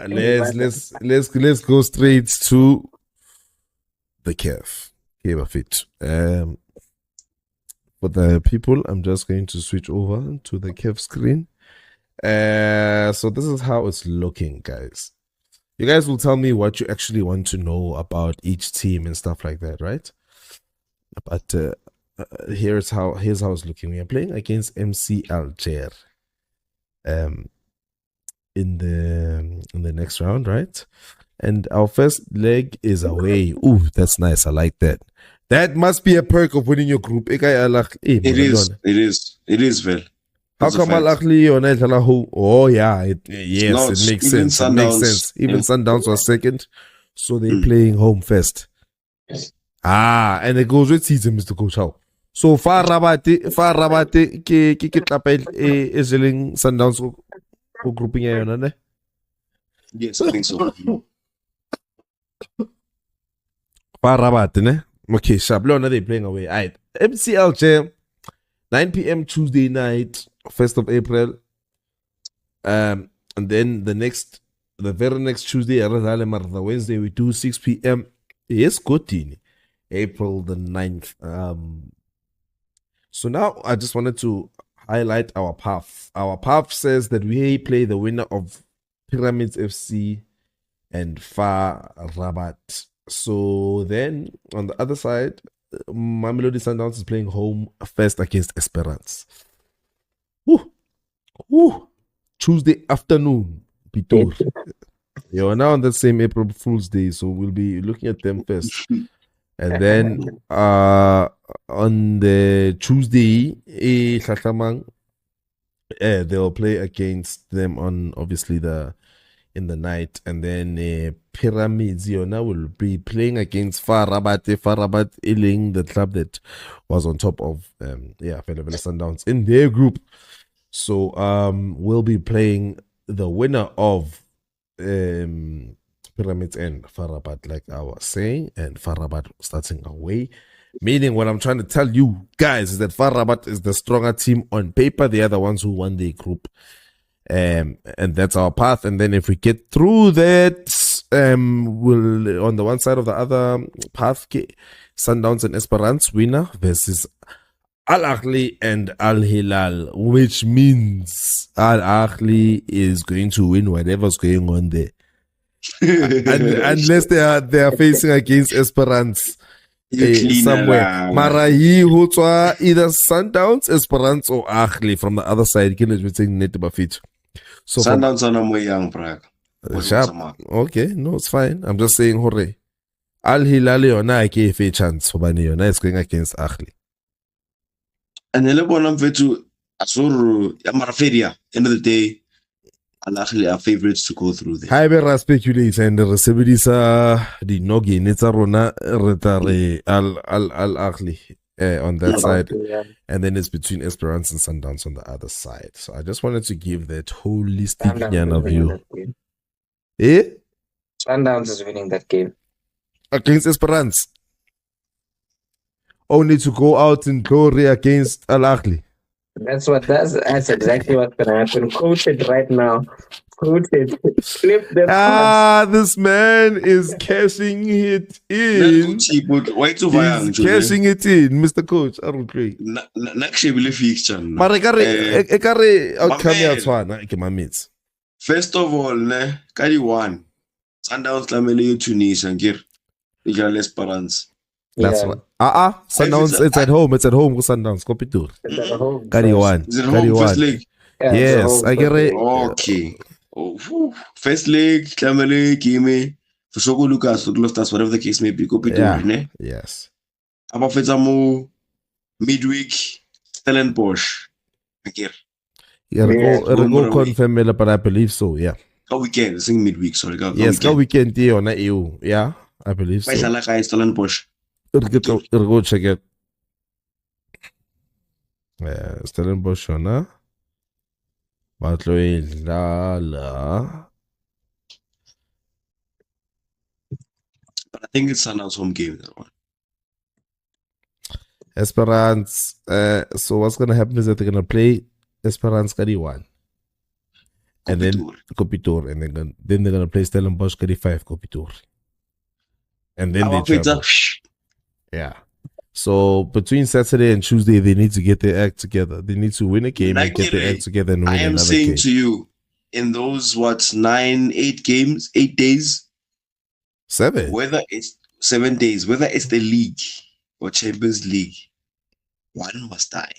let's go straight to the CAF. Okay, fit. For the people, I'm just going to switch over to the CAF screen. So this is how it's looking, guys. You guys will tell me what you actually want to know about each team and stuff like that, right? But here's how it's looking. We are playing against MC Alger. In the next round, right? And our first leg is away. Ooh, that's nice. I like that. That must be a perk of winning your group. It is, Vel. How come Al-Ahly on home? Oh yeah, it makes sense. It makes sense. Even Sundowns was second, so they're playing home first. Yes. And it goes with season, Mr. Coach. How? So far Rabat, ke tapel is selling Sundowns or grouping ayon, Yes, I think so. Far Rabat, ne? Okay, Shablona they playing away. Alright. MC Alger, 9 p.m. Tuesday night, 1st of April. And then the very next Tuesday, the Wednesday, we do 6 p.m. Yes, good. April the 9th. So now I just wanted to highlight our path. Our path says that we play the winner of Pyramids FC and Far Rabat. So then on the other side, Mamelodi Sundowns is playing home first against Esperance. Tuesday afternoon, Pitor. You're now on the same April Fool's Day, so we'll be looking at them first. And then on the Tuesday, they'll play against them on obviously in the night, and then Pyramids now will be playing against Far Rabat Iling, the club that was on top of Vele Sundowns in their group. So we'll be playing the winner of Pyramids and Far Rabat, like I was saying, and Far Rabat starting away. Meaning, what I'm trying to tell you guys is that Far Rabat is the stronger team on paper. They are the ones who won their group. And that's our path. And then if we get through that, we'll on the one side of the other path, Sundowns and Esperance winner versus Al-Ahly and Al-Hilal, which means Al-Ahly is going to win whatever's going on there. Unless they are facing against Esperance somewhere. Marahi Hutwa, either Sundowns, Esperance, or Ahly from the other side. Can you saying Nedbank Cup? So Sundowns are no more young, Prague. Okay, no, it's fine. I'm just saying, hooray. Al Hilal yona gave a chance for Bani yona is going against Ahly. And the Lebanon vetu Asuru Yamaraferia, end of the day, Al Ahly are favorites to go through there. Hyber speculate and the receivables the Nogi Netarona Retare Al Ahly. On that side, and then it's between Esperance and Sundowns on the other side. So I just wanted to give that holistic view. Sundowns is winning that game against Esperance, only to go out in glory against Al Ahly. That's exactly what's gonna happen. Quoted right now. Quoted. This man is cashing it in. He's cashing it in, Mr. Coach. I don't agree. First of all, Kali won. Sundowns Lamele Tunisia and Gir. Esperance. That's right. Sundowns, it's at home. It's at home with Sundowns. Kopitur. Kali won. Is it home first league? Yes, I get it. Okay. First leg, Clamele, Kimi, for Soko Lucas, Loftus, whatever the case may be, go pick Yes. About Fetamo, midweek, Stellenbosch. Again. Go confirm me, but I believe so, yeah. Go weekend, sing midweek, sorry. Go weekend, yeah, I believe so. Stellenbosch. Go check it. Stellenbosch, no? But I think it's Sundowns home game, that one. Esperance. So what's gonna happen is that they're gonna play Esperance Kadi 1. And then Kopitor. Kopitor. And then they're going to play Stellenbosch 35 Kopitor. And then they travel. Yeah. So between Saturday and Tuesday, they need to get their act together. They need to win a game and get their act together and win another game. I am saying to you, in those 8 games, 8 days, 7. Whether it's 7 days, whether it's the league or Champions League, one must die.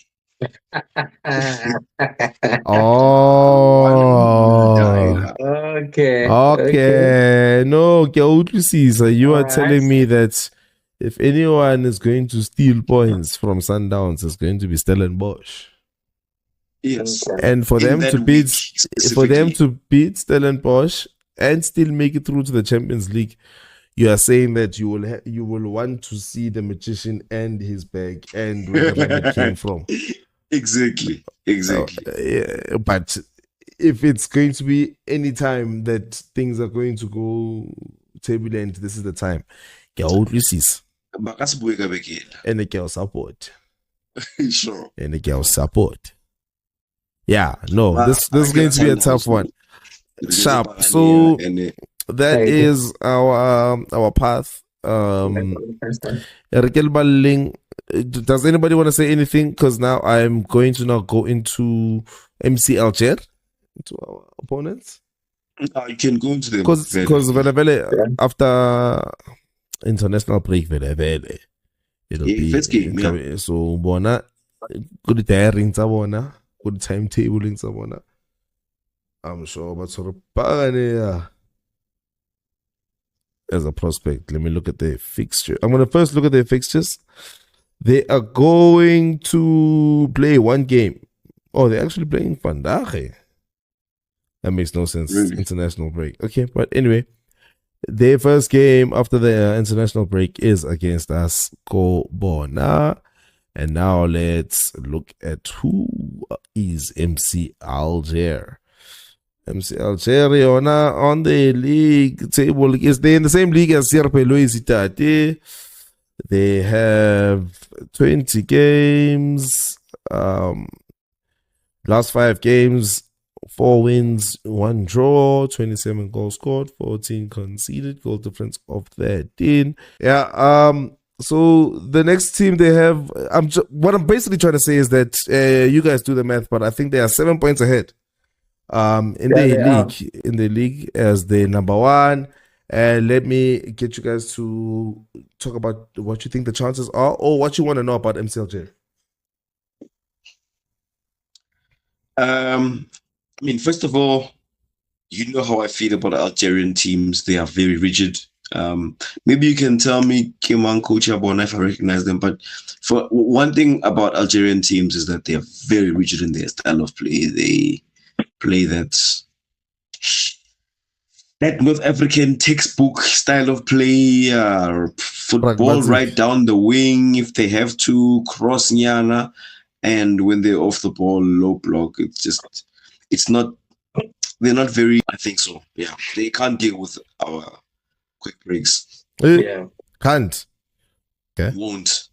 Okay. No, Caesar, you are telling me that if anyone is going to steal points from Sundowns, it's going to be Stellenbosch. Yes. And for them to beat Stellenbosch and still make it through to the Champions League, you are saying that you will want to see the magician and his bag and where the money came from. Exactly. But if it's going to be any time that things are going to go turbulent, this is the time. And the girl support. Sure. And the girl support. Yeah, no, this is going to be a tough one. Sharp. So that is our path. Does anybody want to say anything? Because now I'm going to go into MC Alger, to our opponents. You can go into them. Because after international break, it'll be first game, yeah. So bona good tiring sabona, good timetabling sabona. I'm sure, but sort of as a prospect. Let me look at their fixture. I'm going to first look at their fixtures. They are going to play one game. Oh, they're actually playing Vandaag. That makes no sense. Really? International break. Okay, but anyway, their first game after the international break is against us, Kobona. And now let's look at who is MC Alger. MC Alger on the league table. Is they in the same league as Sierpe Louisitate? They have 20 games. Last 5 games, 4 wins, 1 draw, 27 goals scored, 14 conceded, goal difference of 13. Yeah. So the next team they have, what I'm basically trying to say is that you guys do the math, but I think they are 7 points ahead. In the league as the number 1. And let me get you guys to talk about what you think the chances are or what you want to know about MCLJ. First of all, you know how I feel about Algerian teams. They are very rigid. Maybe you can tell me, Kiman, Coach Abona, if I recognize them. But for one thing about Algerian teams is that they are very rigid in their style of play. They play that North African textbook style of play, football right down the wing if they have to, cross Nyana, and when they're off the ball, low block. They're not very, I think so. Yeah, they can't deal with our quick breaks. Yeah. Can't. Okay. Won't.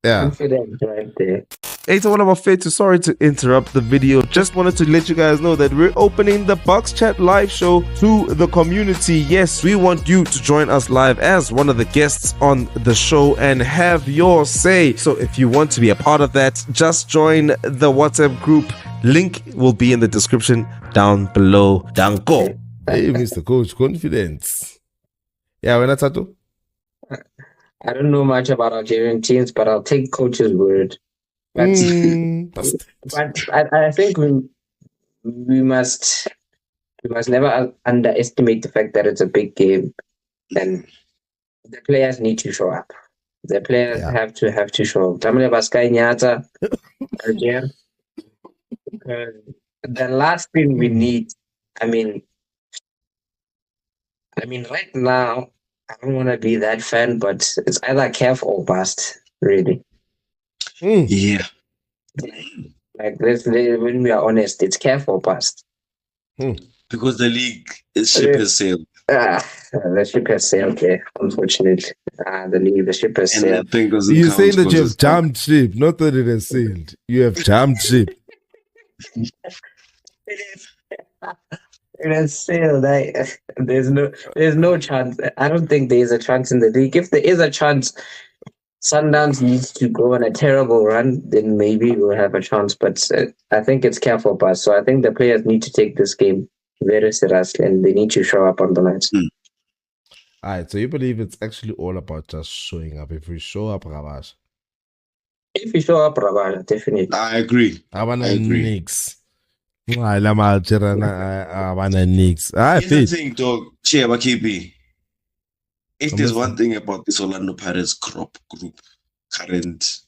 Yeah. Confident right there. Hey, so one of our favorites, sorry to interrupt the video. Just wanted to let you guys know that we're opening the Bucs Chat live show to the community. Yes, we want you to join us live as one of the guests on the show and have your say. So if you want to be a part of that, just join the WhatsApp group. Link will be in the description down below. Danko. Hey, Mr. Coach, confidence. Yeah, when I tattoo. I don't know much about Algerian teams, but I'll take coach's word. But, but I think we must never underestimate the fact that it's a big game, and the players need to show up. The players have to show up. The last thing we need, right now, I don't want to be that fan, but it's either CAF or bust, really. Yeah. Like, when we are honest, it's CAF or bust. Because the league ship has sailed. The ship has sailed there, unfortunately. The ship has sailed. You're saying that you have jumped ship, not that it has sailed. You have jumped ship. Let's say that there's no chance. I don't think there is a chance in the league. If there is a chance, Sundowns needs to go on a terrible run, then maybe we'll have a chance. But I think it's careful pass. So I think the players need to take this game very seriously and they need to show up on the night. All right, so you believe it's actually all about just showing up. If we show up, Rabash. If you show up, Rabana, definitely. I agree. I want I to agree. nix. I want to nix. Here's the thing, dog. Chiaba KP. If there's one thing about this Orlando Pirates group, current,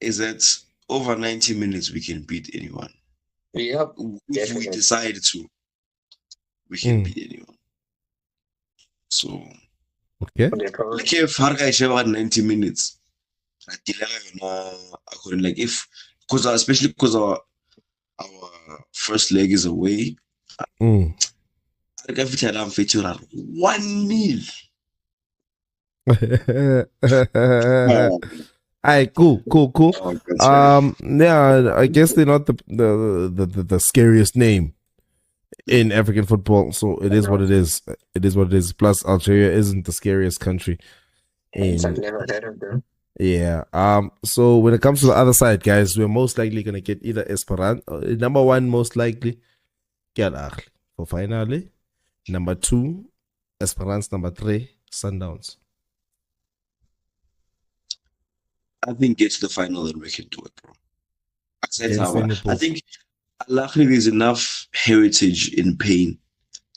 is that over 90 minutes we can beat anyone. Yep. If we decide to, we can beat anyone. So, okay. Like if Harga is about 90 minutes, like if, because especially because our first leg is away. I think I'm featuring 1-0. Alright, cool. Yeah, I guess they're not the scariest name in African football, so it is what it is. It is what it is. Plus, Algeria isn't the scariest country. I've never heard of them. Yeah. So when it comes to the other side, guys, we're most likely gonna get either Esperanto, number one, most likely, for finally. Number 2, Esperance. Number 3, Sundowns. I think get to the final and we can do it, bro. I think luckily there's enough heritage in pain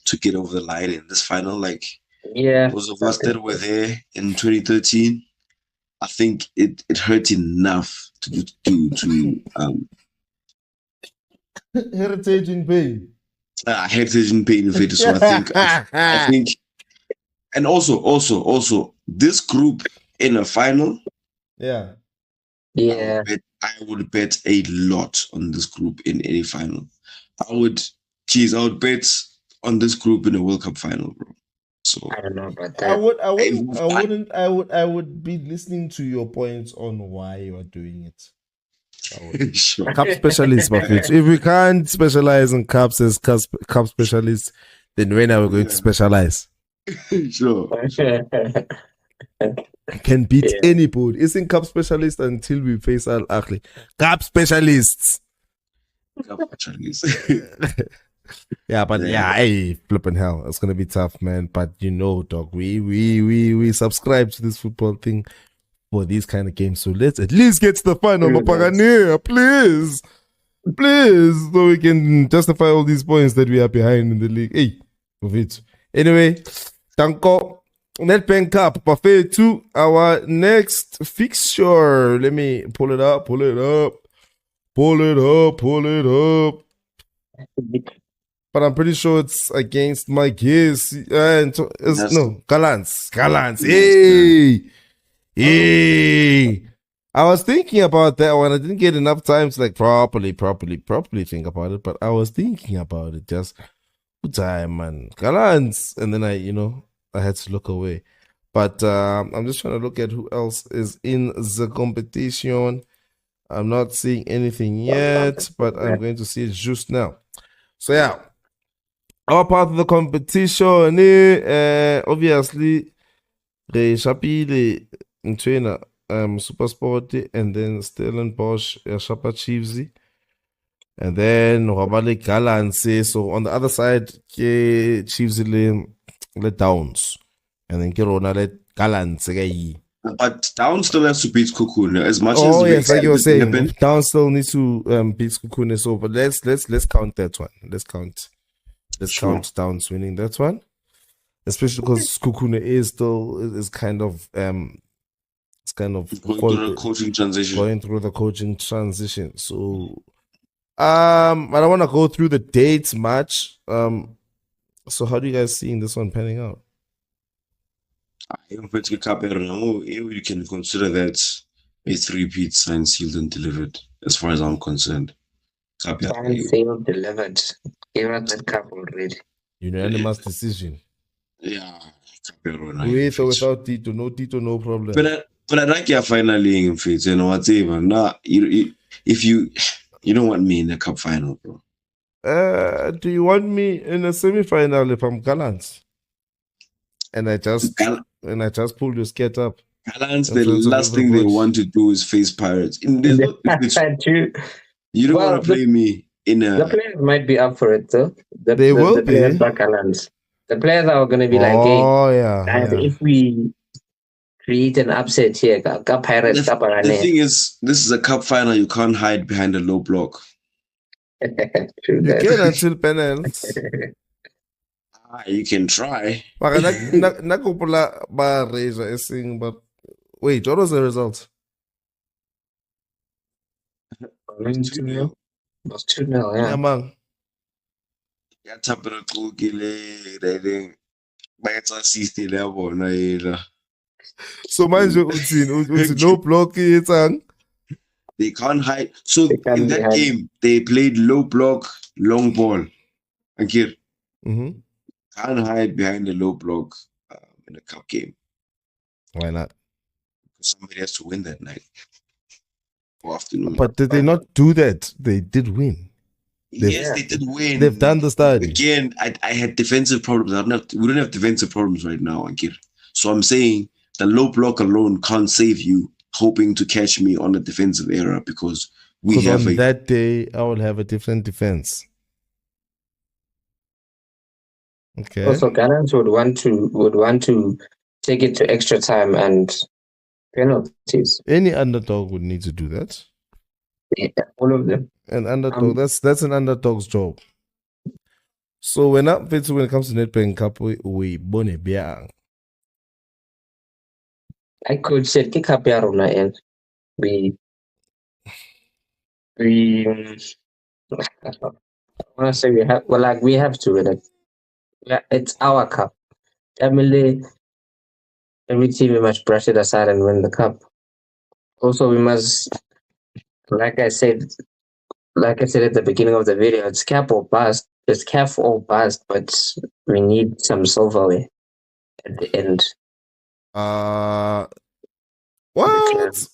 to get over the line in this final. Like, those of us that were there in 2013, I think it hurt enough to heritage in pain. Heritage in pain. So I think, and also this group in a final. Yeah. I would bet a lot on this group in any final. I would bet on this group in a World Cup final, bro. So I don't know about that. I would be listening to your points on why you are doing it. Sure. Cup specialists, if we can't specialize in cups as cup specialists, then when are we going to specialize? Sure. Can beat anybody. Isn't cup specialist until we face Al Ahly. Cup specialists. Yeah, but hey, flipping hell, it's gonna be tough, man. But dog, we subscribe to this football thing for these kind of games. So let's at least get to the final, Buccaneers, please, so we can justify all these points that we are behind in the league. Hey, of it. Anyway, Tanko. Nedbank Cup, buffet to our next fixture. Let me pull it up. But I'm pretty sure it's against my guess. Galants. Hey. I was thinking about that one. I didn't get enough time to properly think about it. But I was thinking about it just good time, man. Galants. And then I had to look away. But I'm just trying to look at who else is in the competition. I'm not seeing anything yet, but I'm going to see it just now. So, yeah. Our part of the competition, obviously, the Shapile trainer, Super Sporty, and then Stellenbosch, Shapa Chiefsy. And then Robale Galance. So, on the other side, Chiefsy let Downs, and then Kirona let Galants. But Downs still has to beat Cocoon as much as. Oh yes, like you were saying, Downs still needs to beat Cocoon. So, but let's count that one. Let's count Downs winning that one, especially because Cocoon is kind of going through the coaching transition. So, I don't want to go through the dates much. So how do you guys seeing this one panning out? You can consider that a 3-peat signed, sealed, and delivered, as far as I'm concerned. Signed, sealed, delivered. Give us that cup already. Unanimous decision. Yeah. With or without Tito, no problem. But I like your finally in faith, whatever. Nah, if you You don't want me in the cup final, bro. Do you want me in a semi-final if I'm gallant? And I just pull your skate up. Gallants, the last thing they want to do is face Pirates. You don't want to play me in a... The players might be up for it, though. They will be. Players are gallants. The players are going to be if we create an upset here, Pirates, the thing is, this is a cup final. You can't hide behind a low block. You can until penalties. You can try. But wait, what was the result? It was 2-0, yeah. Man. So mind you, no block they can't hide. So in that game, they played low block, long ball. Ankir. Can't hide behind the low block in the cup game. Why not? Somebody has to win that night or afternoon. But did they not do that? They did win. Yes, they did win. They've done the study. Again, I had defensive problems. We don't have defensive problems right now, Ankir. So I'm saying the low block alone can't save you hoping to catch me on the defensive era because that day I will have a different defense. Okay. Also, Gallants would want to take it to extra time and penalties. Any underdog would need to do that. Yeah, all of them. An underdog. That's an underdog's job. So when it comes to Nedbank Cup, we bone biang. I could say kick up Yarona and we I want to say we have to win it. Yeah, it's our cup. Every team we must brush it aside and win the cup. Also, we must, like I said at the beginning of the video, it's CAF or bust. It's CAF or bust, but we need some silverware at the end. What?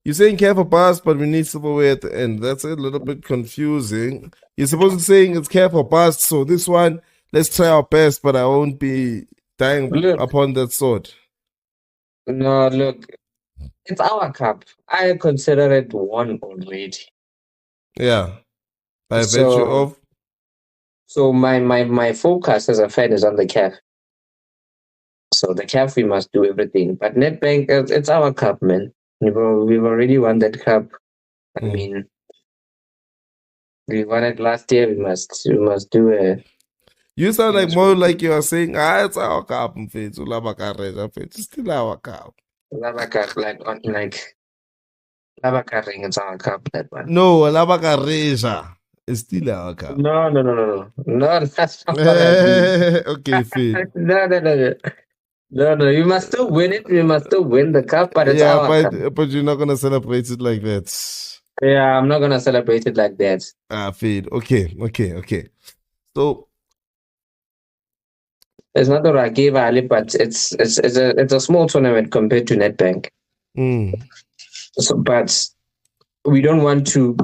You're saying CAF or bust, but we need silverware at the end. That's a little bit confusing. You're supposed to be saying it's CAF or bust, so this one, let's try our best, but I won't be dying upon that sword. No, look, it's our cup. I consider it won already. Yeah. By virtue of? So my focus as a fan is on the CAF. So the CAF, we must do everything. But Nedbank, it's our cup, man. We've already won that cup. I mean, we won it last year. We must do a... You sound like more like you are saying, it's our cup, it's still our cup. Labaka ring, it's our cup, that one. No, Labaka Reja is still our cup. No, that's not what I mean. Okay, Phil. No, you must still win it. We must still win the cup, but it's our cup. But you're not going to celebrate it like that. Yeah, I'm not going to celebrate it like that. Phil. Okay. So, it's not a gave Ali, but it's a small tournament compared to Nedbank. So, but we don't want to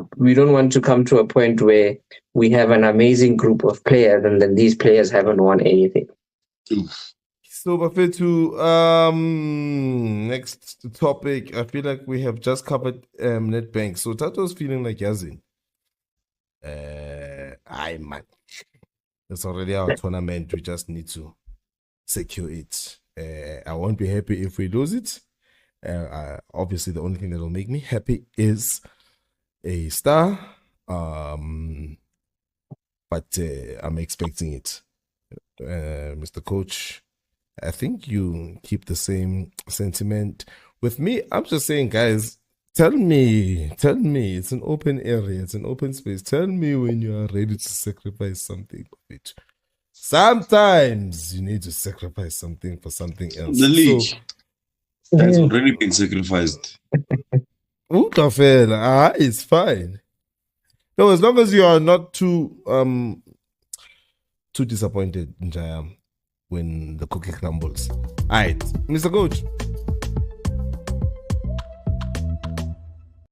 come to a point where we have an amazing group of players and then these players haven't won anything. So, Bafetu, next topic. I feel like we have just covered Nedbank. So, Tato's feeling like Yazin. Man. It's already our tournament. We just need to secure it. I won't be happy if we lose it. Obviously, the only thing that will make me happy is a star. But I'm expecting it. Mr. Coach, I think you keep the same sentiment. With me, I'm just saying, guys, tell me, it's an open area, it's an open space. Tell me when you are ready to sacrifice something of it. Sometimes you need to sacrifice something for something else. The league has already been sacrificed. It's fine. No, as long as you are not too disappointed, Njaya, when the cookie crumbles. All right, Mr. Coach.